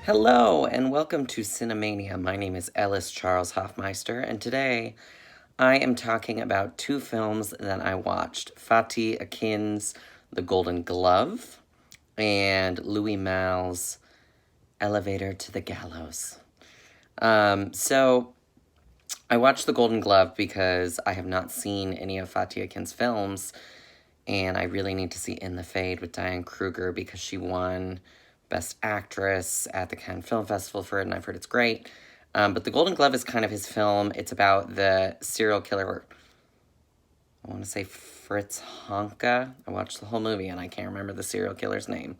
Hello and welcome to Cinemania. My name is Ellis Charles Hoffmeister, and today I am talking about two films that I watched. Fatih Akin's The Golden Glove and Louis Malle's Elevator to the Gallows. So I watched The Golden Glove because I have not seen any of Fatih Akin's films, and I really need to see In the Fade with Diane Kruger because she won Best Actress at the Cannes Film Festival for it, and I've heard it's great. But The Golden Glove is kind of his film. It's about the serial killer, I want to say Fritz Honka. I watched the whole movie, and I can't remember the serial killer's name.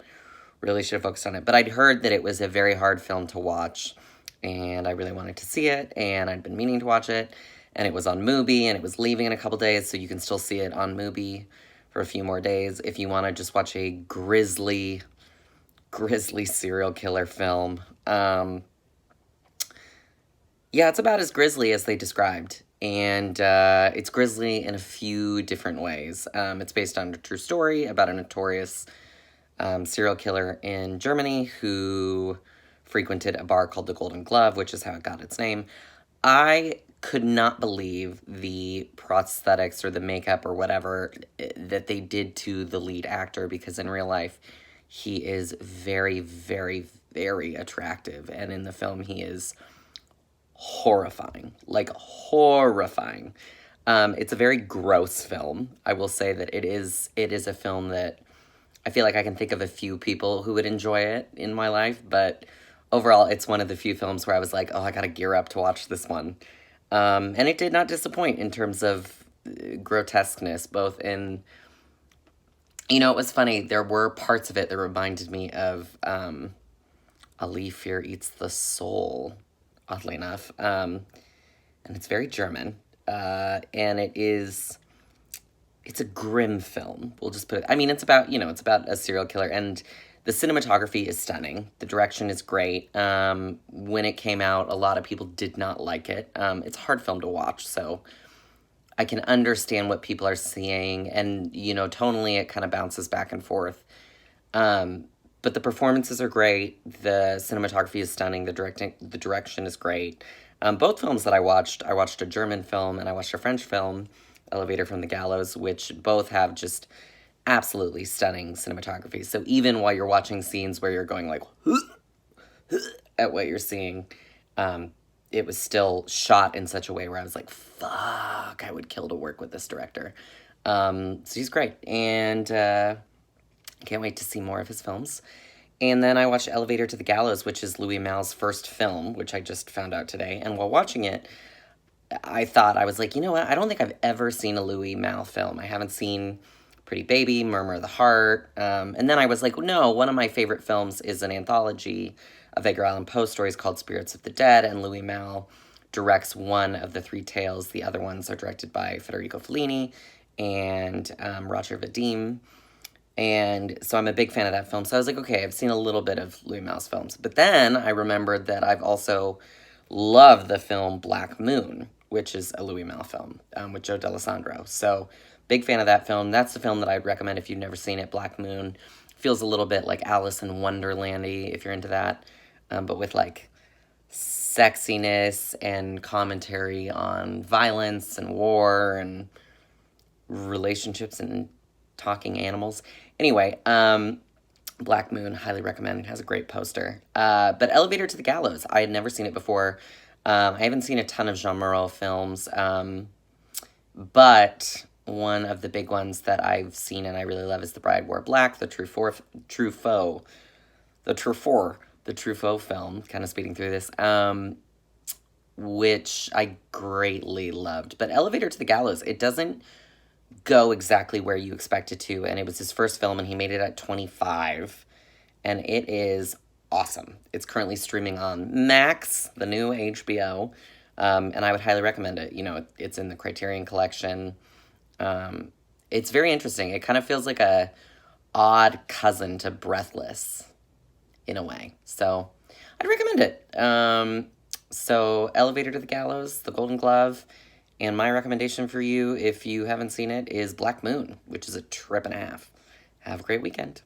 Really should have focused on it. But I'd heard that it was a very hard film to watch, and I really wanted to see it, and I'd been meaning to watch it. And it was on Mubi, and it was leaving in a couple days, so you can still see it on Mubi for a few more days if you want to just watch a grisly serial killer film. Yeah, it's about as grisly as they described, and it's grisly in a few different ways. It's based on a true story about a notorious serial killer in Germany who frequented a bar called the Golden Glove, which is how it got its name. I could not believe the prosthetics or the makeup or whatever that they did to the lead actor, because in real life he is very, very, very attractive, and in the film he is horrifying, like horrifying. It's a very gross film. I will say that it is a film that I feel like I can think of a few people who would enjoy it in my life, but overall it's one of the few films where I was like, oh, I gotta gear up to watch this one. And it did not disappoint in terms of grotesqueness, both in, it was funny, there were parts of it that reminded me of A Leaf Here Eats the Soul, oddly enough. And it's very German. And it's a grim film. We'll just put it, it's about, it's about a serial killer, and the cinematography is stunning. The direction is great. When it came out, a lot of people did not like it. It's a hard film to watch, so I can understand what people are seeing, and, tonally it kind of bounces back and forth. But the performances are great. The cinematography is stunning. The direction is great. Both films that I watched a German film and I watched a French film, Elevator from the Gallows, which both have just absolutely stunning cinematography. So even while you're watching scenes where you're going like at what you're seeing, it was still shot in such a way where I was like, fuck, I would kill to work with this director. So he's great, and I can't wait to see more of his films. And then I watched Elevator to the Gallows, which is Louis Malle's first film, which I just found out today. And while watching it, I was like, you know what? I don't think I've ever seen a Louis Malle film. I haven't seen Pretty Baby, Murmur of the Heart. And then I was like, no, one of my favorite films is an anthology of Edgar Allan Poe stories called Spirits of the Dead, and Louis Malle directs one of the three tales. The other ones are directed by Federico Fellini and Roger Vadim. And so I'm a big fan of that film. So I was like, okay, I've seen a little bit of Louis Malle's films. But then I remembered that I've also loved the film Black Moon, which is a Louis Malle film with Joe D'Alessandro. So big fan of that film. That's the film that I'd recommend if you've never seen it. Black Moon feels a little bit like Alice in Wonderland-y, if you're into that, but with like sexiness and commentary on violence and war and relationships and talking animals. Anyway, Black Moon, highly recommend. It has a great poster. But Elevator to the Gallows, I had never seen it before. I haven't seen a ton of Jean Moreau films, but one of the big ones that I've seen and I really love is The Bride Wore Black, the Truffaut film, kind of speeding through this, which I greatly loved. But Elevator to the Gallows, it doesn't go exactly where you expect it to, and it was his first film, and he made it at 25, and it is awesome. It's currently streaming on Max, the new HBO, and I would highly recommend it. It's in the Criterion Collection. It's very interesting. It kind of feels like a odd cousin to Breathless, in a way, so I'd recommend it. So Elevator to the Gallows, The Golden Glove, and my recommendation for you, if you haven't seen it, is Black Moon, which is a trip and a half. Have a great weekend.